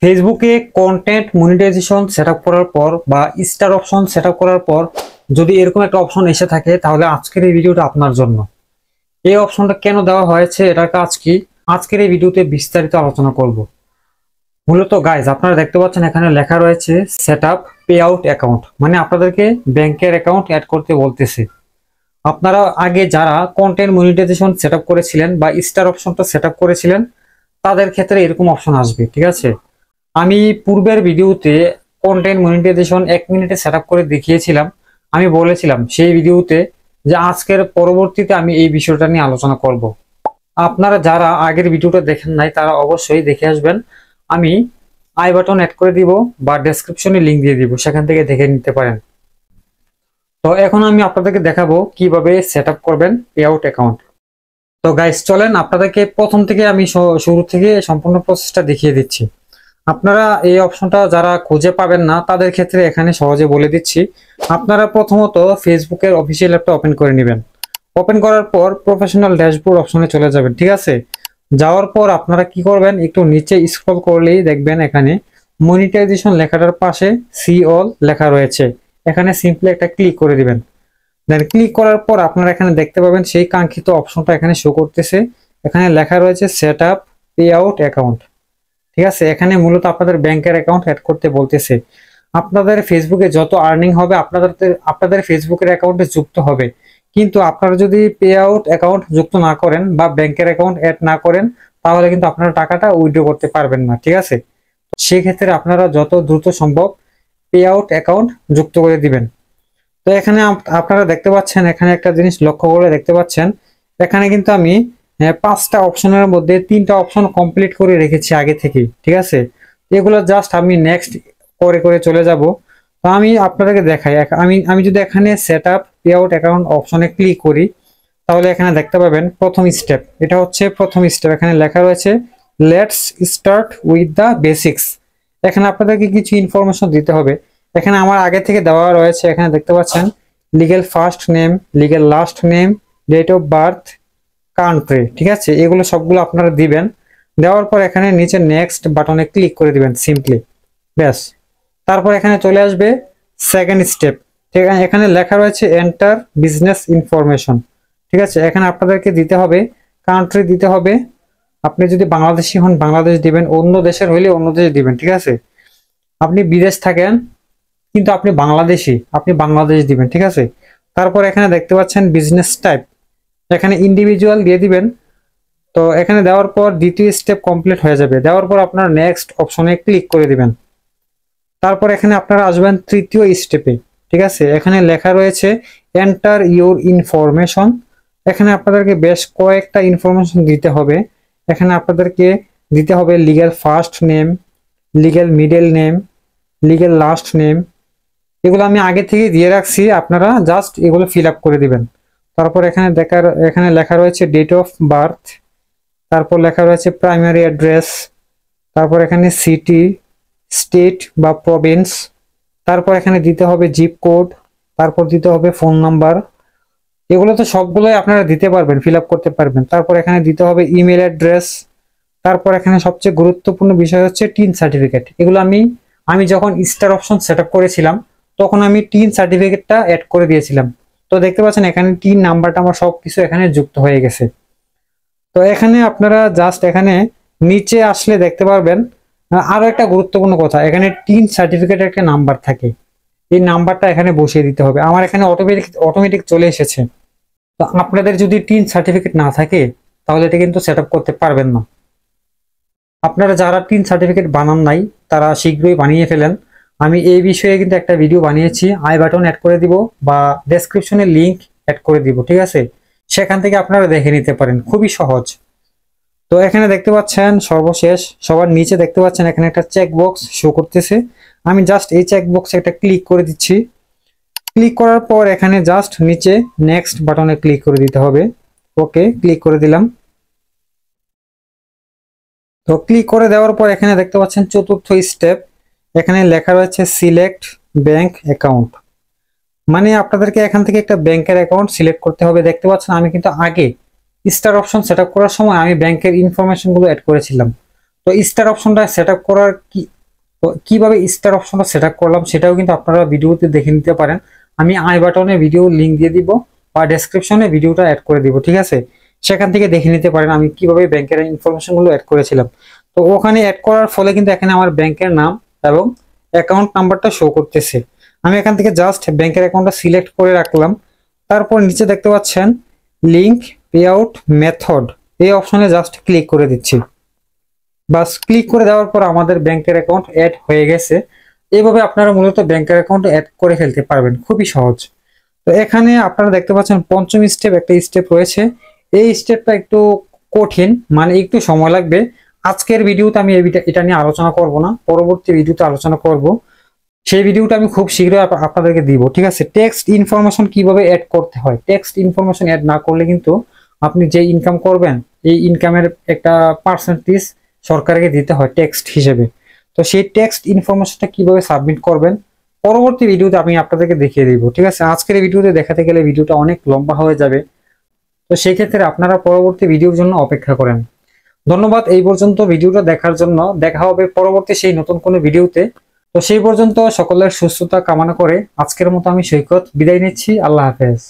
ফেসবুকে content monetization setup করার পর বা স্টার অপশন সেটআপ করার পর যদি এরকম একটা অপশন এসে থাকে তাহলে আজকের এই ভিডিওটা আপনার জন্য। এই অপশনটা কেন দেওয়া হয়েছে, এটার কাজ কি, আজকের এই ভিডিওতে বিস্তারিত আলোচনা করব। মূলত গাইজ আপনারা দেখতে পাচ্ছেন এখানে লেখা রয়েছে সেটআপ পে আউট অ্যাকাউন্ট, মানে আপনাদেরকে ব্যাংকের অ্যাকাউন্ট অ্যাড করতে বলতেছে। আপনারা আগে যারা কন্টেন্ট মনিটাইজেশন সেটআপ করেছিলেন বা স্টার অপশনটা সেটআপ করেছিলেন তাদের ক্ষেত্রে এরকম অপশন আসবে, ঠিক আছে। আমি পূর্বের ভিডিওতে কন্টেন্ট মনিটাইজেশন 1 মিনিটে সেটআপ করে দেখিয়েছিলাম। আমি বলেছিলাম সেই ভিডিওতে যে আজকের পরবর্তীতে আমি এই বিষয়টা নিয়ে আলোচনা করব। আপনারা যারা আগের ভিডিওটা দেখেন নাই তারা অবশ্যই দেখে আসবেন। আমি আই বাটন অ্যাড করে দিব বা ডেসক্রিপশনে লিংক দিয়ে দিব, সেখান থেকে দেখে নিতে পারেন। তো এখন আমি আপনাদেরকে দেখাবো কিভাবে সেটআপ করবেন পে আউট অ্যাকাউন্ট। তো গাইস চলেন আপনাদেরকে প্রথম থেকে আমি শুরু থেকে সম্পূর্ণ প্রসেসটা দেখিয়ে দিচ্ছি। আপনারা এই অপশনটা যারা খুঁজে পাবেন না তাদের ক্ষেত্রে এখানে সহজে বলে দিচ্ছি। আপনারা প্রথমত ফেসবুকের অফিসিয়াল অ্যাপটা ওপেন করে নেবেন। ওপেন করার পর প্রফেশনাল ড্যাশবোর্ড অপশনে চলে যাবেন, ঠিক আছে। যাওয়ার পর আপনারা কি করবেন, একটু নিচে স্ক্রল করলেই দেখবেন এখানে মনিটাইজেশন লেখাটার পাশে সি অল লেখা রয়েছে। এখানে সিম্পলি একটা ক্লিক করে দিবেন। দেন ক্লিক করার পর আপনারা এখানে দেখতে পাবেন সেই কাঙ্ক্ষিত অপশনটা এখানে শো করতেছে। এখানে লেখা রয়েছে set up pay out account, ঠিক আছে। এখানে মূলত আপনাদের ব্যাংকের অ্যাকাউন্ট অ্যাড করতে বলতেছে। আপনাদের ফেসবুকে যত আর্নিং হবে আপনাদের ফেসবুকের অ্যাকাউন্টে যুক্ত হবে। কিন্তু আপনারা যদি পে আউট অ্যাকাউন্ট যুক্ত না করেন বা ব্যাংকের অ্যাকাউন্ট অ্যাড না করেন তাহলে কিন্তু আপনারা টাকাটা উইথড্র করতে পারবেন না, ঠিক আছে। সেক্ষেত্রে আপনারা যত দ্রুত সম্ভব পে আউট অ্যাকাউন্ট যুক্ত করে দিবেন। তো এখানে আপনারা দেখতে পাচ্ছেন, এখানে একটা জিনিস লক্ষ্য করে দেখতে পাচ্ছেন, এখানে কিন্তু আমি 5টা অপশনের মধ্যে 3টা অপশন কমপ্লিট করে রেখেছি আগে থেকেই, ঠিক আছে। এগুলো জাস্ট আমি নেক্সট করে করে চলে যাব। তো আমি আপনাদেরকে দেখাই, আমি যদি এখানে set up pay out account অপশনে ক্লিক করি তাহলে এখানে দেখতে পাবেন প্রথম স্টেপ, এটা হচ্ছে প্রথম স্টেপ। এখানে লেখা রয়েছে let's start with the basics. এখানে আপনাদেরকে কিছু ইনফরমেশন দিতে হবে। এখানে আমার আগে থেকে দেওয়া রয়েছে, এখানে দেখতে পাচ্ছেন legal first name, legal last name, date of birth, country, ঠিক আছে। এগুলো সবগুলো আপনারা দিবেন। দেওয়ার পর এখানে নিচে নেক্সট বাটনে ক্লিক করে দিবেন সিম্পলি, ব্যাস। তারপর এখানে চলে আসবে সেকেন্ড স্টেপ, ঠিক আছে। এখানে লেখা রয়েছে এন্টার বিজনেস ইনফরমেশন, ঠিক আছে। এখানে আপনাদেরকে দিতে হবে কান্ট্রি দিতে হবে। আপনি যদি বাংলাদেশি হন বাংলাদেশ দিবেন, অন্য দেশের হইলে অন্য দেশে দিবেন, ঠিক আছে। আপনি বিদেশ থাকেন কিন্তু আপনি বাংলাদেশি, আপনি বাংলাদেশ দিবেন, ঠিক আছে। তারপর এখানে দেখতে পাচ্ছেন বিজনেস টাইপ, এখানে ইন্ডিভিজুয়াল দিয়ে দিবেন। তো এখানে দেওয়ার পর দ্বিতীয় স্টেপ কমপ্লিট হয়ে যাবে। দেওয়ার পর আপনার নেক্সট অপশনে ক্লিক করে দিবেন। তারপর এখানে আপনারা আসবেন তৃতীয় স্টেপে, ঠিক আছে। এখানে লেখা রয়েছে এন্টার ইউর ইনফরমেশন। এখানে আপনাদেরকে বেশ কয়েকটা ইনফরমেশন দিতে হবে। এখানে আপনাদেরকে দিতে হবে legal first name, legal middle name, legal last name. এগুলো আমি আগে থেকে দিয়ে রাখছি, আপনারা জাস্ট এগুলো ফিল আপ করে দিবেন। তারপর এখানে লেখা রয়েছে ডেট অফ বার্থ, তারপর লেখা রয়েছে প্রাইমারি অ্যাড্রেস, তারপর এখানে সিটি, স্টেট বা প্রভিন্স, তারপর এখানে দিতে হবে জিপ কোড, তারপর দিতে হবে ফোন নাম্বার। এগুলো তো সবগুলোই আপনারা দিতে পারবেন, ফিল আপ করতে পারবেন। তারপর এখানে দিতে হবে ইমেল অ্যাড্রেস। তারপর এখানে সবচেয়ে গুরুত্বপূর্ণ বিষয় হচ্ছে টিন সার্টিফিকেট। এগুলো আমি যখন স্টার অপশন সেট আপ করেছিলাম তখন আমি টিন সার্টিফিকেটটা অ্যাড করে দিয়েছিলাম। তো দেখতে পাচ্ছেন এখানে টিন নাম্বারটা আমার সবকিছু এখানে যুক্ত হয়ে গেছে। তো এখানে আপনারা জাস্ট এখানে নিচে আসলে দেখতে পারবেন আরো একটা গুরুত্বপূর্ণ কথা, এখানে টিন সার্টিফিকেটের একটা নাম্বার থাকে। এই নাম্বারটা এখানে বসিয়ে দিতে হবে। আমার এখানে অটোমেটিক চলে এসেছে। তো আপনাদের যদি টিন সার্টিফিকেট না থাকে তাহলে এটা কিন্তু সেট আপ করতে পারবেন না। আপনারা যারা টিন সার্টিফিকেট বানান নাই তারা শীঘ্রই বানিয়ে ফেলেন। আমি এই বিষয়ে কিন্তু একটা ভিডিও বানিয়েছি, আই বাটন অ্যাড করে দিব বা ডেসক্রিপশনে লিংক অ্যাড করে দিব, ঠিক আছে। সেখান থেকে আপনারা দেখে নিতে পারেন, খুবই সহজ। তো এখানে দেখতে পাচ্ছেন সর্বশেষ সবার নিচে দেখতে পাচ্ছেন এখানে একটা চেক বক্স শো করতেছে। আমি জাস্ট এই চেক বক্সে একটা ক্লিক করে দিচ্ছি। ক্লিক করার পর এখানে জাস্ট নিচে নেক্সট বাটনে ক্লিক করে দিতে হবে। ওকে, ক্লিক করে দিলাম। তো ক্লিক করে দেওয়ার পর এখানে দেখতে পাচ্ছেন চতুর্থ স্টেপ, এখানে লেখা রয়েছে সিলেক্ট ব্যাংক অ্যাকাউন্ট। মানে আপনাদেরকে এখান থেকে একটা ব্যাংকের অ্যাকাউন্ট সিলেক্ট করতে হবে। দেখতে পাচ্ছেন আমি কিন্তু আগে স্টার অপশন সেট আপ করার সময় আমি ব্যাংকের ইনফরমেশন গুলো অ্যাড করেছিলাম। তো তো স্টার অপশনটা সেট আপ করার কিভাবে স্টার অপশনটা সেট আপ করলাম সেটাও কিন্তু আপনারা ভিডিওতে দেখে নিতে পারেন। আমি আই বাটনে ভিডিও লিংক দিয়ে দিব বা ডেসক্রিপশনে ভিডিওটা অ্যাড করে দিব, ঠিক আছে? সেখান থেকে দেখে নিতে পারেন আমি কিভাবে ব্যাংকের ইনফরমেশন গুলো অ্যাড করেছিলাম। তো ওখানে অ্যাড করার ফলে কিন্তু এখানে আমার ব্যাংকের নাম এবং অ্যাকাউন্ট নাম্বারটা শো করতেছে। আমি এখান থেকে জাস্ট ব্যাংকের অ্যাকাউন্টটা সিলেক্ট করে রাখলাম। তারপর নিচে দেখতে পাচ্ছেন লিংক পে আউট মেথড, এই অপশনে জাস্ট ক্লিক করে দিচ্ছি। বাস ক্লিক করে দেওয়ার পর আমাদের ব্যাংকের অ্যাকাউন্ট অ্যাড হয়ে গেছে। এইভাবে আপনারা মূলত ব্যাংকের অ্যাকাউন্ট অ্যাড করে ফেলতে পারবেন, খুবই সহজ। তো এখানে আপনারা দেখতে পাচ্ছেন পঞ্চম স্টেপ একটা স্টেপ রয়েছে। এই স্টেপটা একটু কঠিন, মানে একটু সময় লাগবে। আজকের ভিডিওতে আমি এটা নিয়ে আলোচনা করব না, পরবর্তী ভিডিওতে আলোচনা করব। সেই ভিডিওটা আমি খুব শীঘ্রই আপনাদেরকে দিব, ঠিক আছে? টেক্সট ইনফরমেশন কিভাবে অ্যাড করতে হয়, টেক্সট ইনফরমেশন অ্যাড না করলে কিন্তু আপনি যে ইনকাম করবেন এই ইনকামের একটা পার্সেন্টেজ সরকারকে দিতে হয় টেক্সট হিসেবে। তো সেই টেক্সট ইনফরমেশনটা কিভাবে সাবমিট করবেন পরবর্তী ভিডিওতে আমি আপনাদেরকে দেখিয়ে দিব, ঠিক আছে? আজকের এই ভিডিওতে দেখাতে গেলে ভিডিওটা অনেক লম্বা হয়ে যাবে। তো সেই ক্ষেত্রে আপনারা পরবর্তী ভিডিওর জন্য অপেক্ষা করেন। ধন্যবাদ এই পর্যন্ত ভিডিওটা দেখার জন্য। দেখা হবে পরবর্তী সেই নতুন কোনো ভিডিওতে। তো সেই পর্যন্ত সকলের সুস্থতা কামনা করে আজকের মতো আমি সৈকত বিদায় নিচ্ছি। আল্লাহ হাফেজ।